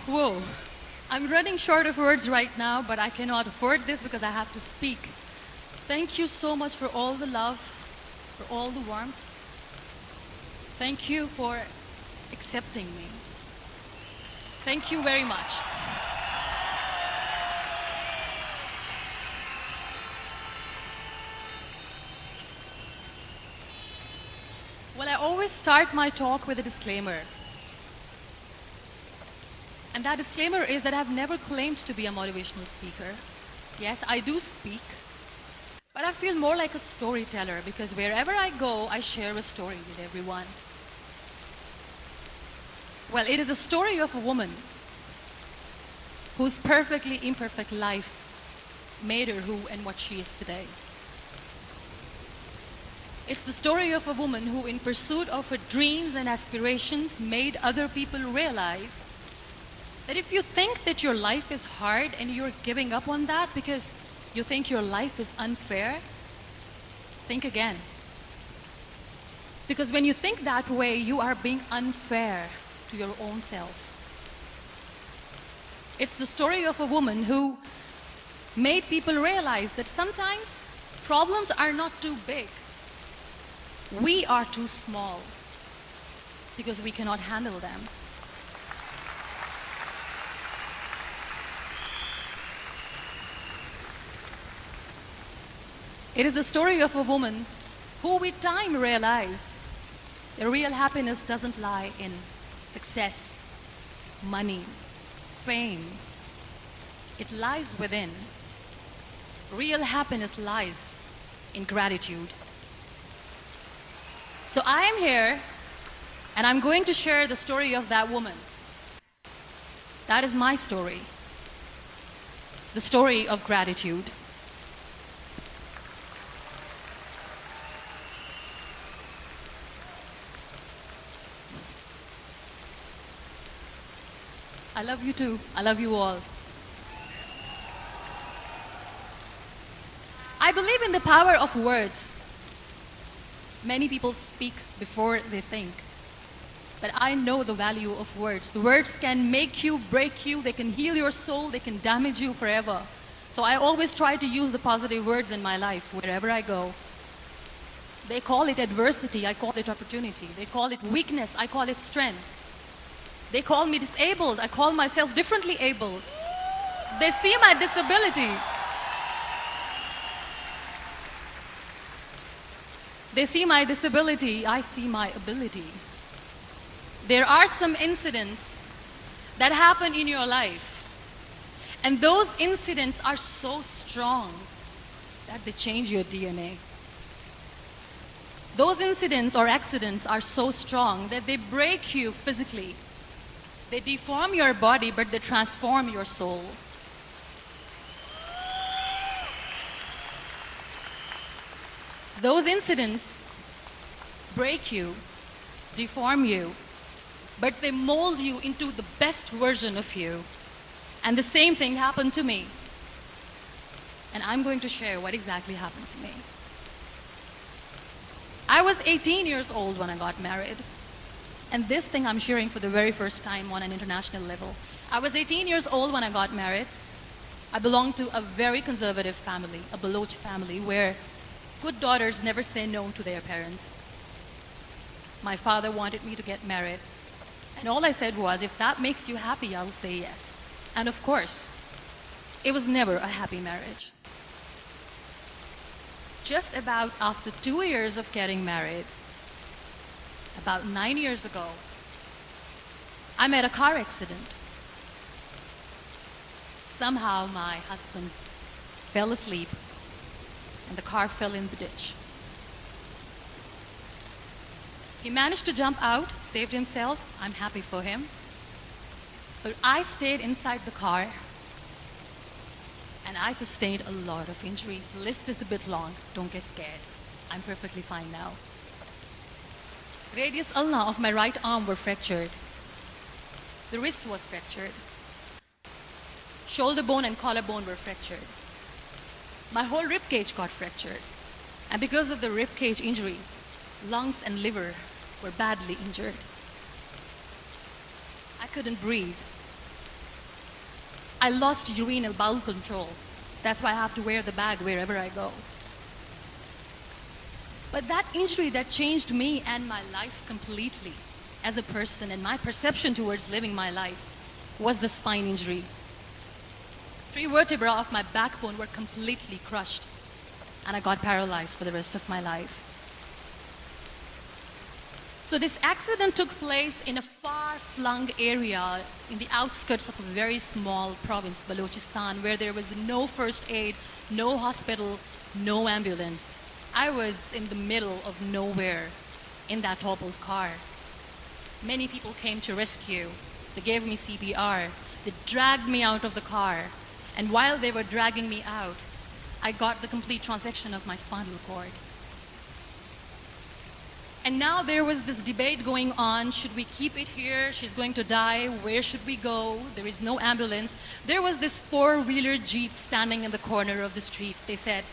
Whoa. I'm running short of words right now, but I cannot afford this because I have to speak. Thank you so much for all the love, for all the warmth. Thank you for accepting me. Thank you very much. Well, I always start my talk with a disclaimer. And that disclaimer is that I've never claimed to be a motivational speaker. Yes, I do speak, but I feel more like a storyteller because wherever I go, I share a story with everyone. Well, it is a story of a woman whose perfectly imperfect life made her who and what she is today. It's the story of a woman who, in pursuit of her dreams and aspirations, made other people realize that if you think that your life is hard and you're giving up on that because you think your life is unfair, think again. Because when you think that way, you are being unfair to your own self. It's the story of a woman who made people realize that sometimes problems are not too big. We are too small because we cannot handle them. It is the story of a woman who with time realized that real happiness doesn't lie in success, money, fame. It lies within. Real happiness lies in gratitude. So I am here and I'm going to share the story of that woman. That is my story. The story of gratitude. I love you too. I love you all. I believe in the power of words. Many people speak before they think. But I know the value of words. The words can make you, break you, they can heal your soul, they can damage you forever. So I always try to use the positive words in my life wherever I go. They call it adversity, I call it opportunity. They call it weakness, I call it strength. They call me disabled, I call myself differently abled. They see my disability. They see my disability, I see my ability. There are some incidents that happen in your life, and those incidents are so strong that they change your DNA. Those incidents or accidents are so strong that they break you physically. They deform your body, but they transform your soul. Those incidents break you, deform you, but they mold you into the best version of you. And the same thing happened to me. And I'm going to share what exactly happened to me. I was 18 years old when I got married. And this thing I'm sharing for the very first time on an international level. I was 18 years old when I got married. I belonged to a very conservative family, a Baloch family, where good daughters never say no to their parents. My father wanted me to get married. And all I said was, if that makes you happy, I'll say yes. And of course, it was never a happy marriage. Just about after 2 years of getting married, about 9 years ago, I met a car accident. Somehow my husband fell asleep and the car fell in the ditch. He managed to jump out, saved himself. I'm happy for him. But I stayed inside the car and I sustained a lot of injuries. The list is a bit long. Don't get scared. I'm perfectly fine now. Radius ulna of my right arm were fractured. The wrist was fractured. Shoulder bone and collarbone were fractured. My whole rib cage got fractured. And because of the rib cage injury, lungs and liver were badly injured. I couldn't breathe. I lost urinary bowel control. That's why I have to wear the bag wherever I go. But that injury that changed me and my life completely as a person and my perception towards living my life was the spine injury. 3 vertebrae of my backbone were completely crushed, and I got paralyzed for the rest of my life. So this accident took place in a far-flung area in the outskirts of a very small province, Balochistan, where there was no first aid, no hospital, no ambulance. I was in the middle of nowhere in that toppled car. Many people came to rescue. They gave me CPR. They dragged me out of the car. And while they were dragging me out, I got the complete transection of my spinal cord. And now there was this debate going on. Should we keep it here? She's going to die. Where should we go? There is no ambulance. There was this 4-wheeler Jeep standing in the corner of the street. They said,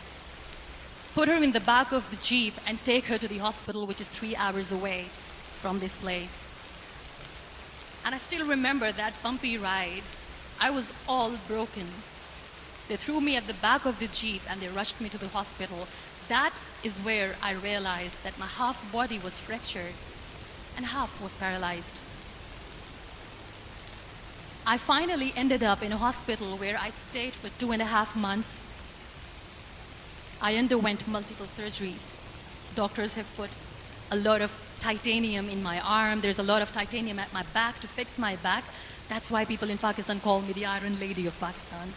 put her in the back of the Jeep and take her to the hospital, which is 3 hours away from this place. And I still remember that bumpy ride. I was all broken. They threw me at the back of the Jeep and they rushed me to the hospital. That is where I realized that my half body was fractured and half was paralyzed. I finally ended up in a hospital where I stayed for 2.5 months. I underwent multiple surgeries. Doctors have put a lot of titanium in my arm. There's a lot of titanium at my back to fix my back. That's why people in Pakistan call me the Iron Lady of Pakistan.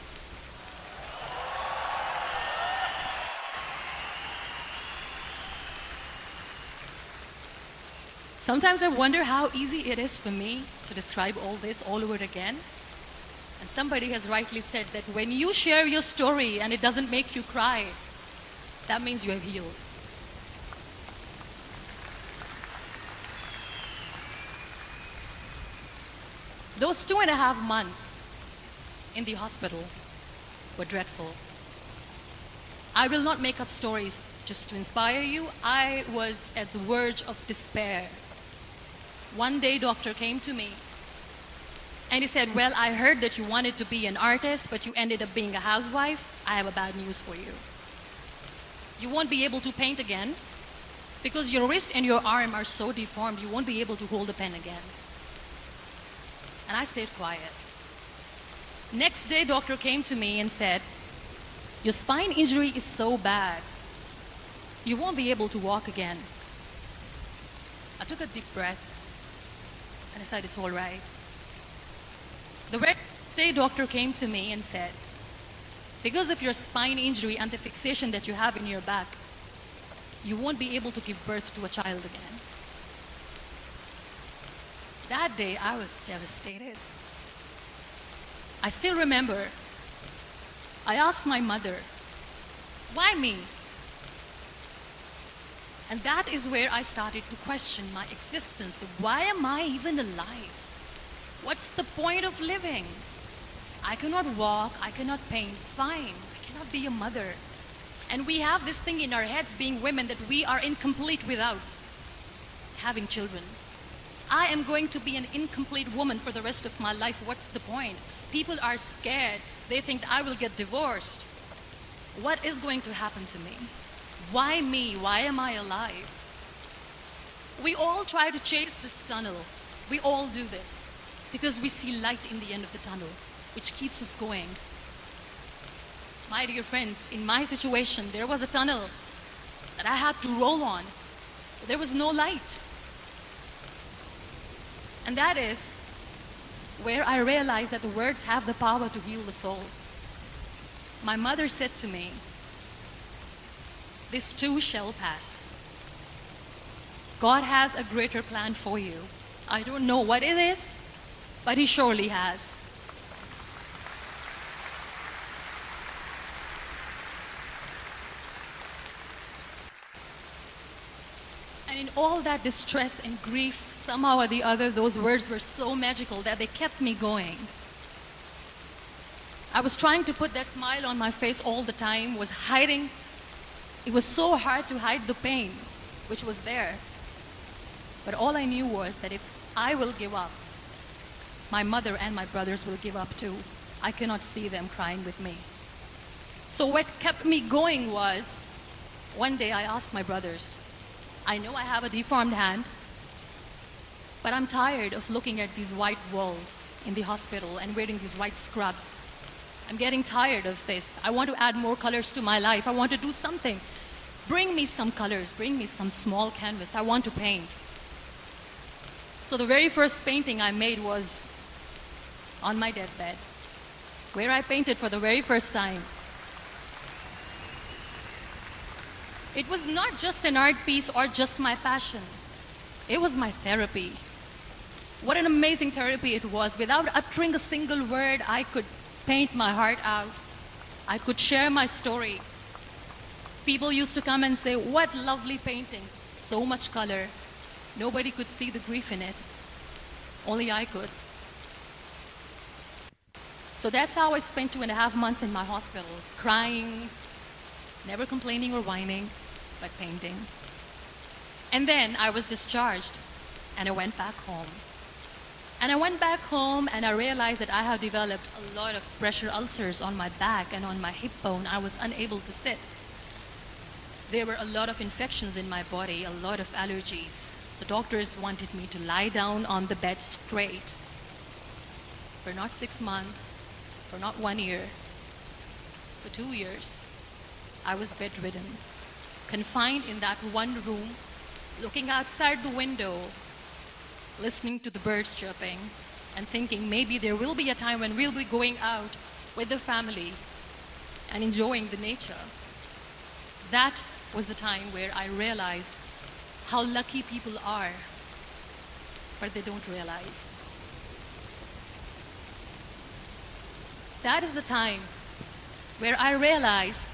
Sometimes I wonder how easy it is for me to describe all this all over again. And somebody has rightly said that when you share your story and it doesn't make you cry, that means you have healed. Those 2.5 months in the hospital were dreadful. I will not make up stories just to inspire you. I was at the verge of despair. One day, doctor came to me and he said, well, I heard that you wanted to be an artist, but you ended up being a housewife. I have a bad news for you. You won't be able to paint again because your wrist and your arm are so deformed, you won't be able to hold a pen again. And I stayed quiet. Next day, doctor came to me and said, your spine injury is so bad, you won't be able to walk again. I took a deep breath and I said, it's all right. The next day, doctor came to me and said, because of your spine injury and the fixation that you have in your back, you won't be able to give birth to a child again. That day, I was devastated. I still remember, I asked my mother, why me? And that is where I started to question my existence. Why am I even alive? What's the point of living? I cannot walk, I cannot paint, fine. I cannot be a mother. And we have this thing in our heads, being women, that we are incomplete without having children. I am going to be an incomplete woman for the rest of my life. What's the point? People are scared. They think I will get divorced. What is going to happen to me? Why me? Why am I alive? We all try to chase this tunnel. We all do this because we see light in the end of the tunnel, which keeps us going. My dear friends, in my situation, there was a tunnel that I had to roll on, but there was no light. And that is where I realized that the words have the power to heal the soul. My mother said to me, this too shall pass. God has a greater plan for you. I don't know what it is, but He surely has. And in all that distress and grief, somehow or the other, those words were so magical that they kept me going. I was trying to put that smile on my face all the time, was hiding. It was so hard to hide the pain, which was there. But all I knew was that if I will give up, my mother and my brothers will give up too. I cannot see them crying with me. So what kept me going was, one day I asked my brothers, I know I have a deformed hand, but I'm tired of looking at these white walls in the hospital and wearing these white scrubs. I'm getting tired of this. I want to add more colors to my life. I want to do something. Bring me some colors. Bring me some small canvas. I want to paint. So the very first painting I made was on my deathbed, where I painted for the very first time. It was not just an art piece or just my passion. It was my therapy. What an amazing therapy it was. Without uttering a single word, I could paint my heart out. I could share my story. People used to come and say, what lovely painting. So much color. Nobody could see the grief in it. Only I could. So that's how I spent 2.5 months in my hospital, crying, never complaining or whining, but painting. And then I was discharged, and I went back home. And I went back home, and I realized that I have developed a lot of pressure ulcers on my back and on my hip bone. I was unable to sit. There were a lot of infections in my body, a lot of allergies. So doctors wanted me to lie down on the bed straight for not 6 months, for not 1 year, for 2 years. I was bedridden, confined in that one room, looking outside the window, listening to the birds chirping, and thinking maybe there will be a time when we'll be going out with the family and enjoying the nature. That was the time where I realized how lucky people are, but they don't realize. That is the time where I realized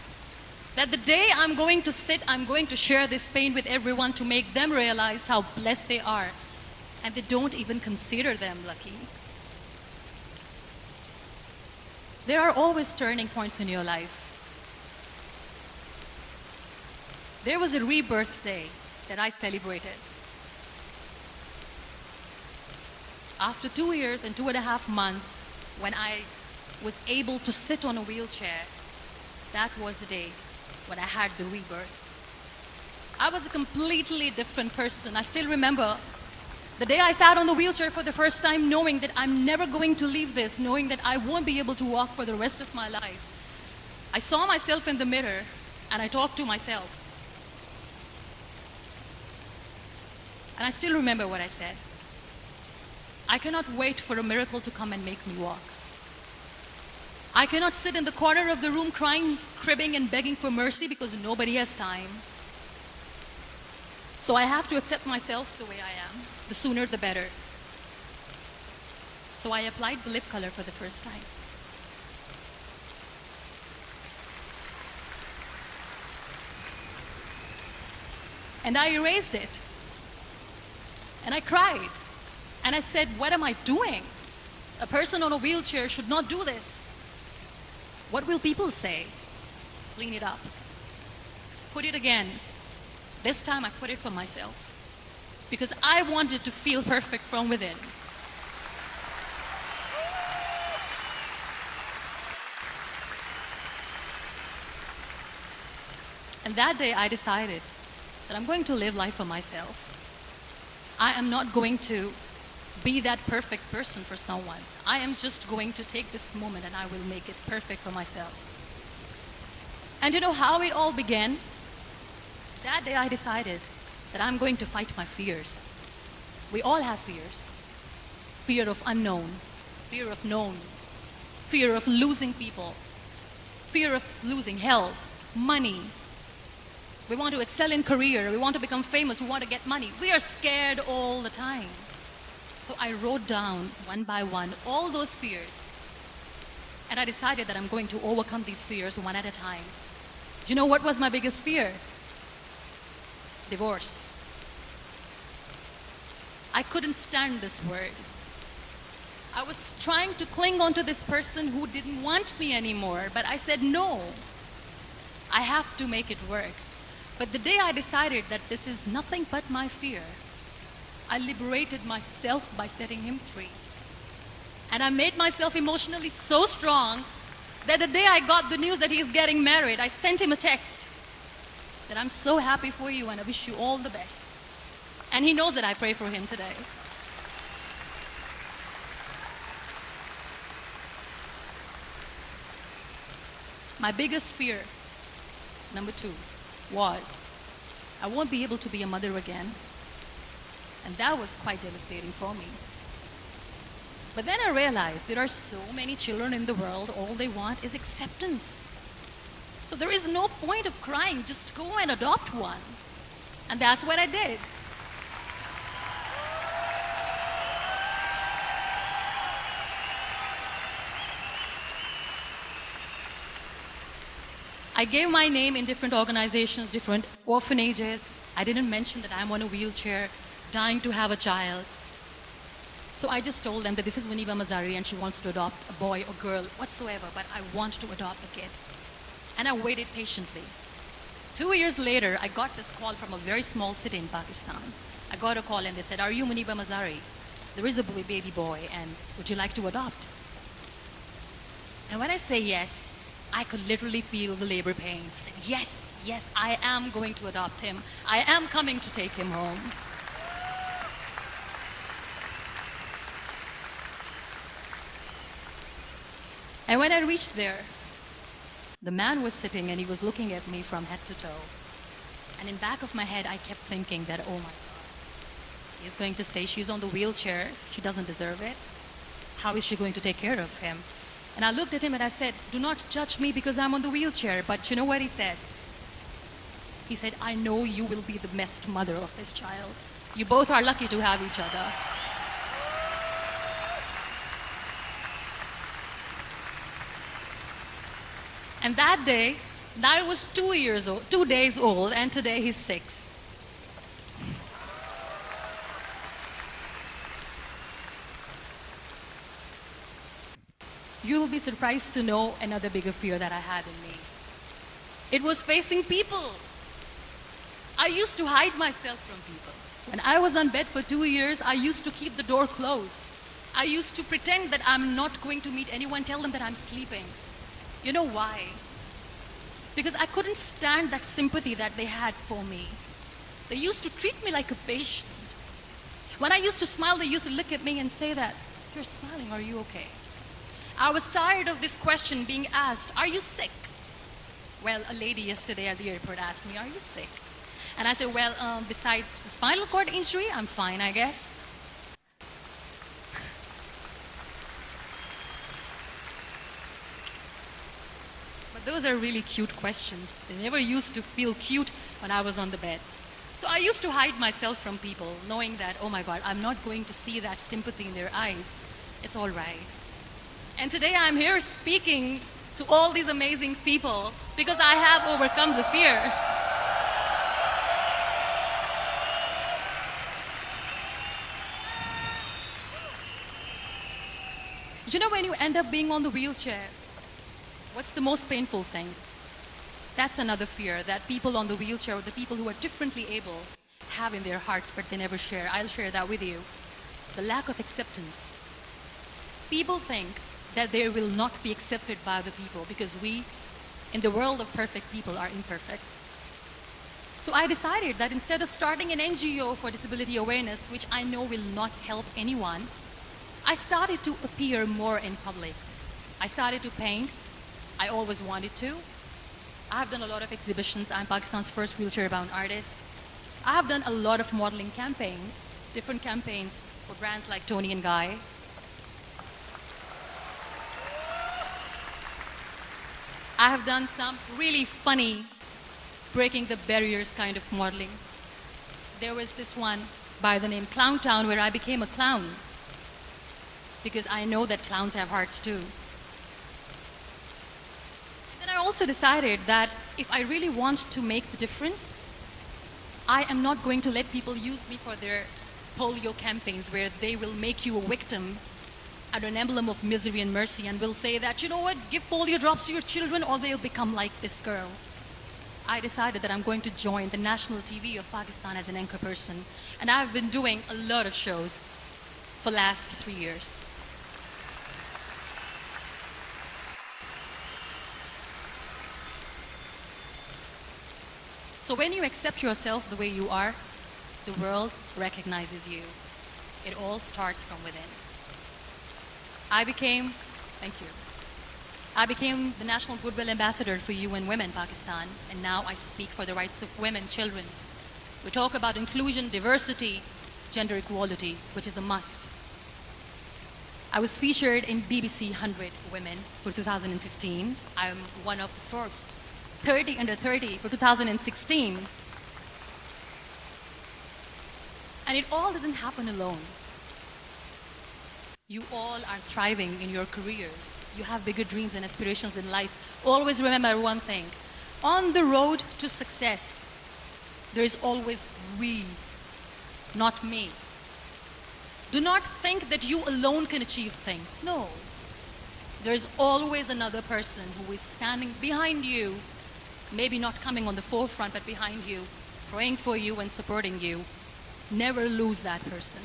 that the day I'm going to sit, I'm going to share this pain with everyone to make them realize how blessed they are, and they don't even consider them lucky. There are always turning points in your life. There was a rebirth day that I celebrated. After 2 years and 2.5 months, when I was able to sit on a wheelchair, that was the day when I had the rebirth. I was a completely different person. I still remember the day I sat on the wheelchair for the first time, knowing that I'm never going to leave this, knowing that I won't be able to walk for the rest of my life. I saw myself in the mirror and I talked to myself. And I still remember what I said. I cannot wait for a miracle to come and make me walk. I cannot sit in the corner of the room crying, cribbing, and begging for mercy because nobody has time. So I have to accept myself the way I am. The sooner the better. So I applied the lip color for the first time. And I erased it. And I cried. And I said, what am I doing? A person on a wheelchair should not do this. What will people say? Clean it up. Put it again. This time I put it for myself. Because I wanted to feel perfect from within. And that day I decided that I'm going to live life for myself. I am not going to be that perfect person for someone. I am just going to take this moment and I will make it perfect for myself. And you know how it all began? That day I decided that I'm going to fight my fears. We all have fears. Fear of unknown, fear of known, fear of losing people, fear of losing health, money. We want to excel in career, we want to become famous, we want to get money. We are scared all the time. So I wrote down one by one all those fears. And I decided that I'm going to overcome these fears one at a time. You know what was my biggest fear? Divorce. I couldn't stand this word. I was trying to cling on to this person who didn't want me anymore, but I said no. I have to make it work. But the day I decided that this is nothing but my fear, I liberated myself by setting him free. And I made myself emotionally so strong that the day I got the news that he's getting married, I sent him a text that I'm so happy for you and I wish you all the best. And he knows that I pray for him today. My biggest fear, number 2, was I won't be able to be a mother again. And that was quite devastating for me. But then I realized there are so many children in the world, all they want is acceptance. So there is no point of crying, just go and adopt one. And that's what I did. I gave my name in different organizations, different orphanages. I didn't mention that I'm on a wheelchair, dying to have a child. So I just told them that this is MUNIBA Mazari and she wants to adopt a boy or girl, whatsoever, but I want to adopt a kid. And I waited patiently. 2 years later, I got this call from a very small city in Pakistan. I got a call and they said, "Are you MUNIBA Mazari? There is a baby boy and would you like to adopt?" And when I say yes, I could literally feel the labor pain. I said, yes, yes, I am going to adopt him. I am coming to take him home. And when I reached there, the man was sitting and he was looking at me from head to toe. And in back of my head, I kept thinking that, oh my God, he's going to say she's on the wheelchair. She doesn't deserve it. How is she going to take care of him? And I looked at him and I said, "Do not judge me because I'm on the wheelchair." But you know what he said? He said, "I know you will be the best mother of this child. You both are lucky to have each other." And that day, I was 2 days old, and today he's 6. You'll be surprised to know another bigger fear that I had in me. It was facing people. I used to hide myself from people. When I was on bed for 2 years, I used to keep the door closed. I used to pretend that I'm not going to meet anyone, tell them that I'm sleeping. You know why? Because I couldn't stand that sympathy that they had for me. They used to treat me like a patient. When I used to smile, they used to look at me and say that, "You're smiling, are you okay?" I was tired of this question being asked, "Are you sick?" Well, a lady yesterday at the airport asked me, "Are you sick?" And I said, "Well, besides the spinal cord injury, I'm fine, I guess." But those are really cute questions. They never used to feel cute when I was on the bed. So I used to hide myself from people, knowing that, oh my God, I'm not going to see that sympathy in their eyes. It's all right. And today I'm here speaking to all these amazing people because I have overcome the fear. You know, when you end up being on the wheelchair, what's the most painful thing? That's another fear that people on the wheelchair, or the people who are differently able, have in their hearts, but they never share. I'll share that with you. The lack of acceptance. People think that they will not be accepted by the people because we, in the world of perfect people, are imperfects. So I decided that instead of starting an NGO for disability awareness, which I know will not help anyone, I started to appear more in public. I started to paint. I always wanted to. I have done a lot of exhibitions. I'm Pakistan's first wheelchair-bound artist. I have done a lot of modeling campaigns, different campaigns for brands like Tony and Guy. I have done some really funny, breaking the barriers kind of modeling. There was this one by the name Clown Town where I became a clown because I know that clowns have hearts too. And then I also decided that if I really want to make the difference, I am not going to let people use me for their polio campaigns where they will make you a victim and an emblem of misery and mercy and will say that, you know what, give polio drops to your children or they'll become like this girl. I decided that I'm going to join the national TV of Pakistan as an anchor person. And I've been doing a lot of shows for the last 3 years. So when you accept yourself the way you are, the world recognizes you. It all starts from within. Thank you. I became the National Goodwill Ambassador for UN Women Pakistan, and now I speak for the rights of women, children. We talk about inclusion, diversity, gender equality, which is a must. I was featured in BBC 100 Women for 2015. I'm one of the Forbes 30 under 30 for 2016. And it all didn't happen alone. You all are thriving in your careers. You have bigger dreams and aspirations in life. Always remember one thing. On the road to success, there is always we, not me. Do not think that you alone can achieve things. No. There is always another person who is standing behind you, maybe not coming on the forefront, but behind you, praying for you and supporting you. Never lose that person.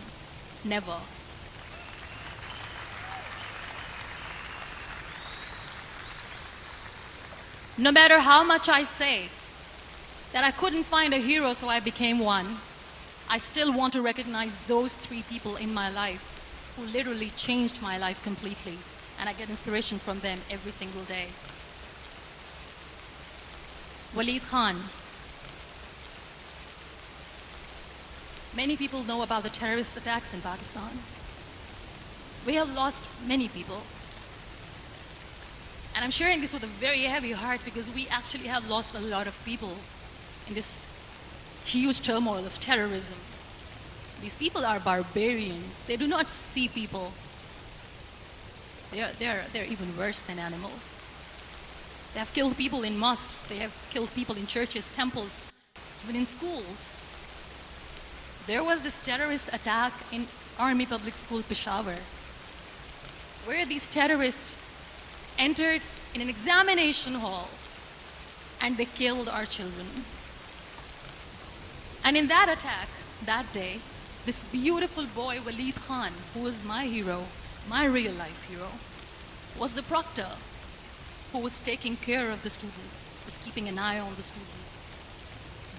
Never. No matter how much I say that I couldn't find a hero, so I became one, I still want to recognize those 3 people in my life who literally changed my life completely, and I get inspiration from them every single day. Waleed Khan. Many people know about the terrorist attacks in Pakistan. We have lost many people. And I'm sharing this with a very heavy heart because we actually have lost a lot of people in this huge turmoil of terrorism. These people are barbarians. They do not see people. They're even worse than animals. They have killed people in mosques. They have killed people in churches, temples, even in schools. There was this terrorist attack in Army Public School, Peshawar, where these terrorists entered in an examination hall and they killed our children. And in that attack, that day, this beautiful boy, Waleed Khan, who was my hero, my real life hero, was the proctor who was taking care of the students, was keeping an eye on the students.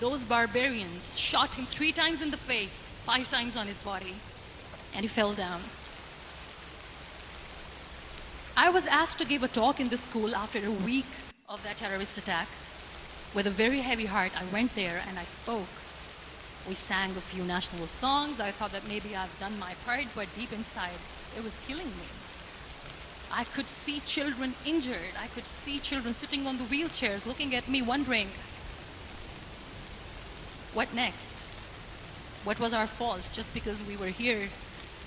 Those barbarians shot him 3 times in the face, 5 times on his body, and he fell down. I was asked to give a talk in the school after a week of that terrorist attack. With a very heavy heart, I went there and I spoke. We sang a few national songs. I thought that maybe I've done my part, but deep inside, it was killing me. I could see children injured. I could see children sitting on the wheelchairs looking at me wondering, what next? What was our fault? Just because we were here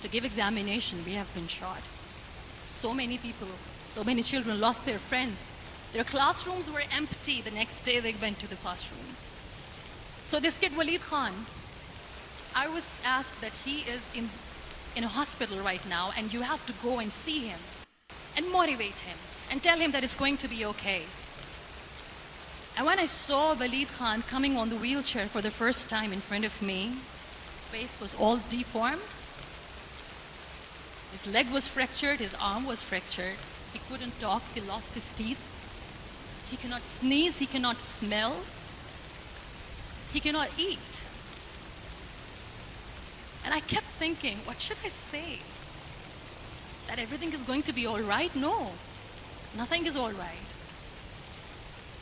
to give examination, we have been shot. So many people, so many children lost their friends. Their classrooms were empty. The next day they went to the classroom. So this kid, Waleed Khan, I was asked that he is in a hospital right now and you have to go and see him and motivate him and tell him that it's going to be okay. And when I saw Waleed Khan coming on the wheelchair for the first time in front of me, face was all deformed. His leg was fractured, his arm was fractured. He couldn't talk, he lost his teeth. He cannot sneeze, he cannot smell. He cannot eat. And I kept thinking, what should I say? That everything is going to be all right? No, nothing is all right.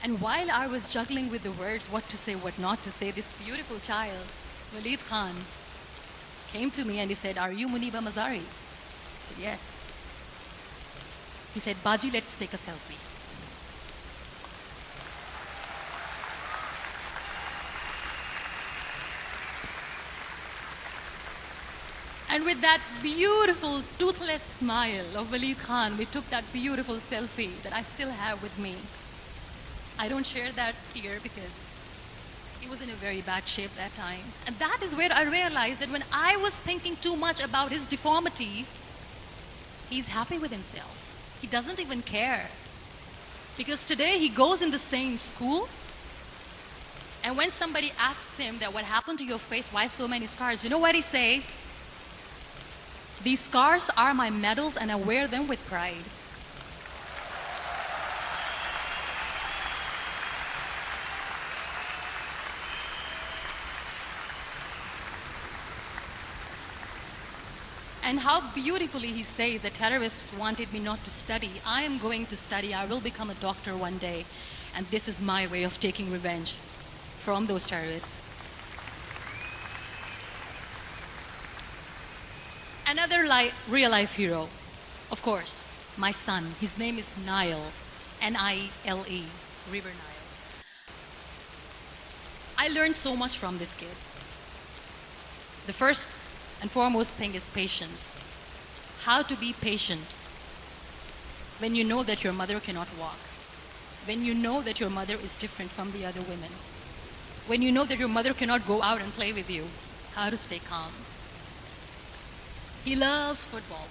And while I was juggling with the words, what to say, what not to say, this beautiful child, Waleed Khan, came to me and he said, "Are you MUNIBA Mazari?" I said, "Yes." He said, "Baji, let's take a selfie." And with that beautiful toothless smile of Waleed Khan, we took that beautiful selfie that I still have with me. I don't share that here because he was in a very bad shape that time. And that is where I realized that when I was thinking too much about his deformities, he's happy with himself. He doesn't even care. Because today he goes in the same school, and when somebody asks him that what happened to your face, why so many scars, you know what he says? "These scars are my medals and I wear them with pride." And how beautifully he says the terrorists wanted me not to study. I am going to study. I will become a doctor one day. And this is my way of taking revenge from those terrorists. Another real life hero, of course, my son. His name is Nile, Nile, River Nile. I learned so much from this kid. The first and foremost thing is patience. How to be patient when you know that your mother cannot walk, when you know that your mother is different from the other women, when you know that your mother cannot go out and play with you, how to stay calm. He loves football.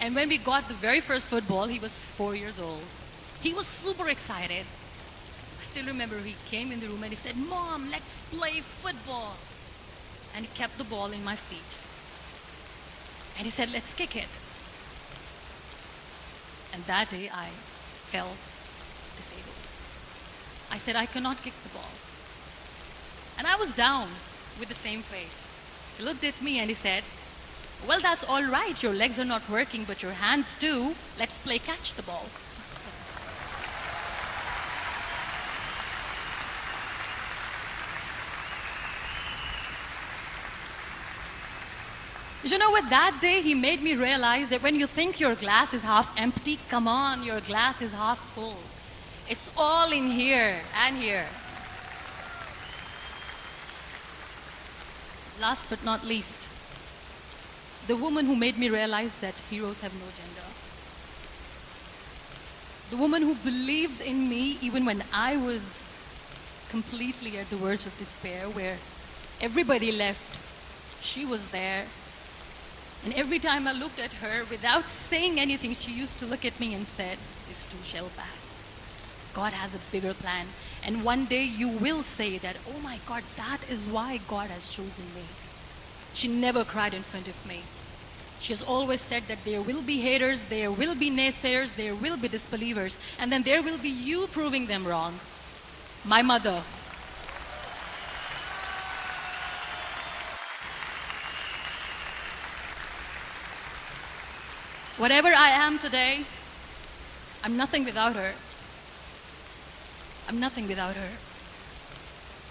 And when we got the very first football, he was 4 years old. He was super excited. I still remember he came in the room and he said, "Mom, let's play football." And he kept the ball in my feet. And he said, "Let's kick it." And that day I felt disabled. I said, "I cannot kick the ball." And I was down with the same face. He looked at me and he said, "Well, that's all right. Your legs are not working, but your hands do. Let's play catch the ball." You know what? That day he made me realize that when you think your glass is half empty, come on, your glass is half full. It's all in here and here. Last but not least, the woman who made me realize that heroes have no gender. The woman who believed in me even when I was completely at the verge of despair, where everybody left, she was there. And every time I looked at her, without saying anything, she used to look at me and said, "This too shall pass. God has a bigger plan. And one day you will say that, oh my God, that is why God has chosen me." She never cried in front of me. She has always said that there will be haters, there will be naysayers, there will be disbelievers, and then there will be you proving them wrong. My mother. Whatever I am today, I'm nothing without her. I'm nothing without her.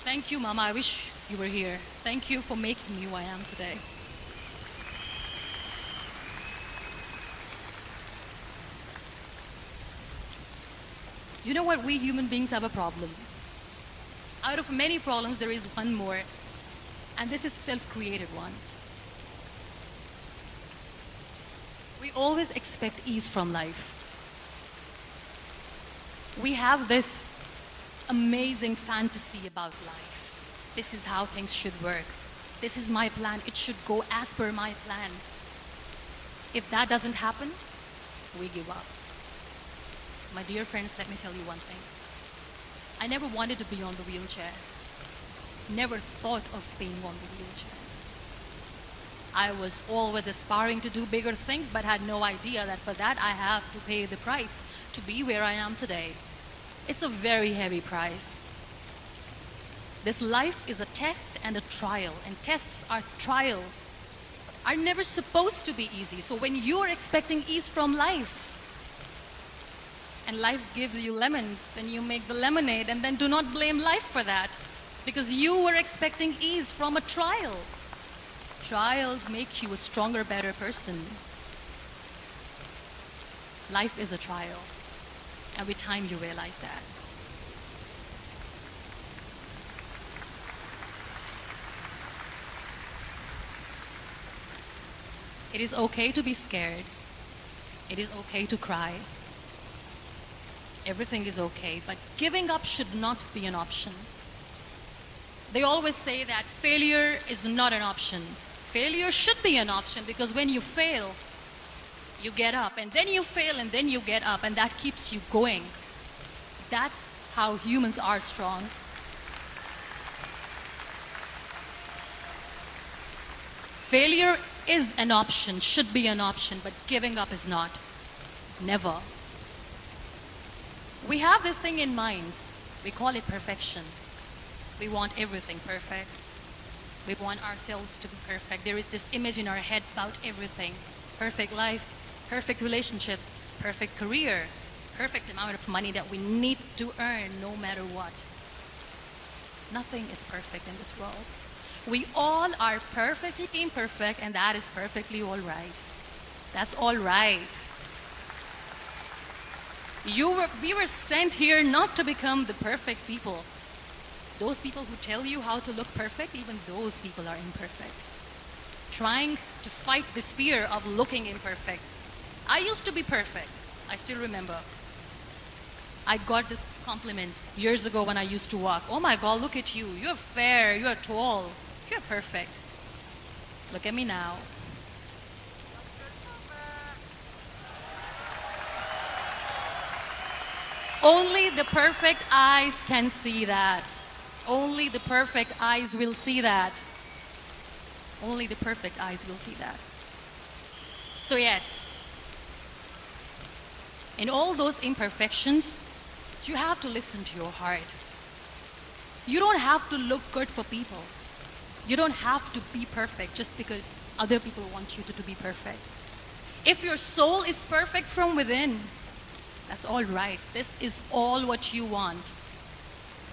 Thank you, Mama. I wish you were here. Thank you for making me who I am today. You know what? We human beings have a problem. Out of many problems, there is one more, and this is self-created one. We always expect ease from life. We have this amazing fantasy about life. This is how things should work. This is my plan. It should go as per my plan. If that doesn't happen, we give up. So my dear friends, let me tell you one thing. I never wanted to be on the wheelchair. Never thought of being on the wheelchair. I was always aspiring to do bigger things, but had no idea that for that I have to pay the price to be where I am today. It's a very heavy price. This life is a test and a trial, and tests are trials are never supposed to be easy. So when you're expecting ease from life, and life gives you lemons, then you make the lemonade, and then do not blame life for that, because you were expecting ease from a trial. Trials make you a stronger, better person. Life is a trial, and with time you realize that. It is okay to be scared. It is okay to cry. Everything is okay, but giving up should not be an option. They always say that failure is not an option. Failure should be an option, because when you fail, you get up, and then you fail, and then you get up, and that keeps you going. That's how humans are strong. Failure is an option, should be an option, but giving up is not. Never. We have this thing in minds. We call it perfection. We want everything perfect. We want ourselves to be perfect. There is this image in our head about everything. Perfect life, perfect relationships, perfect career, perfect amount of money that we need to earn no matter what. Nothing is perfect in this world. We all are perfectly imperfect, and that is perfectly all right. That's all right. We were sent here not to become the perfect people. Those people who tell you how to look perfect, even those people are imperfect. Trying to fight this fear of looking imperfect. I used to be perfect. I still remember. I got this compliment years ago when I used to walk. Oh my God, look at you. You're fair, you're tall, you're perfect. Look at me now. Only the perfect eyes can see that. Only the perfect eyes will see that. Only the perfect eyes will see that. So yes, in all those imperfections, you have to listen to your heart. You don't have to look good for people. You don't have to be perfect just because other people want you to be perfect. If your soul is perfect from within, that's all right. This is all what you want.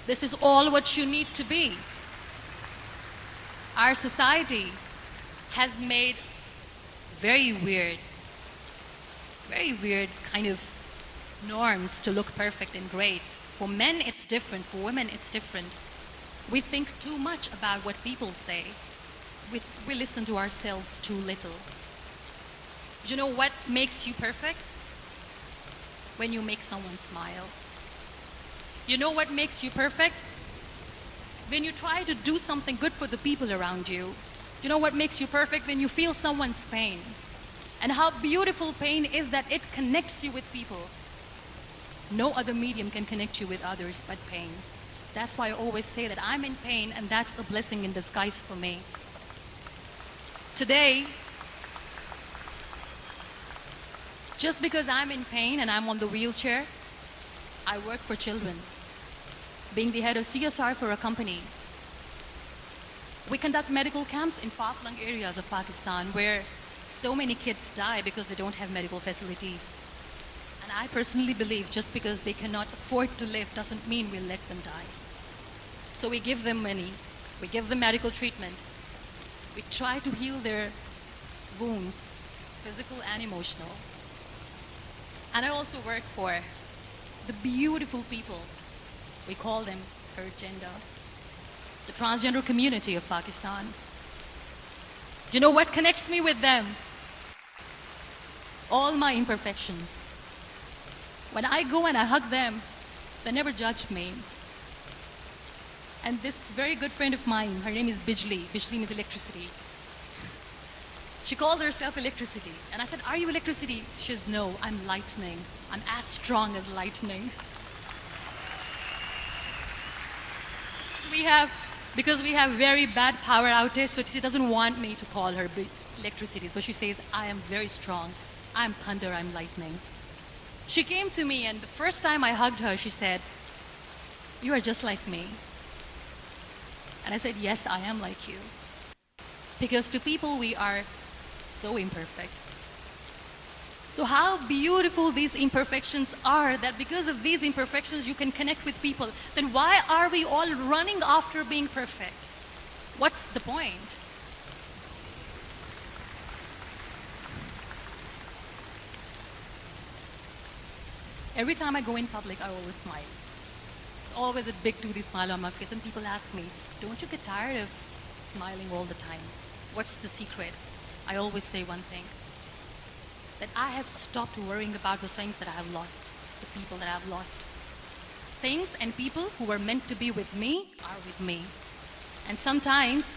This is all what you need to be. Our society has made very weird kind of norms to look perfect and great. For men, it's different. For women, it's different. We think too much about what people say. We listen to ourselves too little. You know what makes you perfect? When you make someone smile. You know what makes you perfect? When you try to do something good for the people around you. You know what makes you perfect? When you feel someone's pain. And how beautiful pain is that it connects you with people. No other medium can connect you with others but pain. That's why I always say that I'm in pain, and that's a blessing in disguise for me. Today, just because I'm in pain and I'm on the wheelchair, I work for children. Being the head of CSR for a company, we conduct medical camps in far-flung areas of Pakistan where so many kids die because they don't have medical facilities. And I personally believe just because they cannot afford to live doesn't mean we'll let them die. So we give them money, we give them medical treatment, we try to heal their wounds, physical and emotional. And I also work for the beautiful people, we call them her gender, the transgender community of Pakistan. You know what connects me with them? All my imperfections. When I go and I hug them, they never judge me. And this very good friend of mine, her name is Bijli. Bijli means electricity. She calls herself electricity. And I said, are you electricity? She says, no, I'm lightning. I'm as strong as lightning. Because we have very bad power outage, so she doesn't want me to call her electricity. So she says, I am very strong. I'm thunder, I'm lightning. She came to me, and the first time I hugged her, she said, you are just like me. And I said, yes, I am like you. Because to people, we are so imperfect. So how beautiful these imperfections are, that because of these imperfections you can connect with people. Then why are we all running after being perfect? What's the point? Every time I go in public, I always smile. It's always a big toothy smile on my face, and people ask me, don't you get tired of smiling all the time? What's the secret? I always say one thing, that I have stopped worrying about the things that I have lost, the people that I have lost. Things and people who were meant to be with me are with me. And sometimes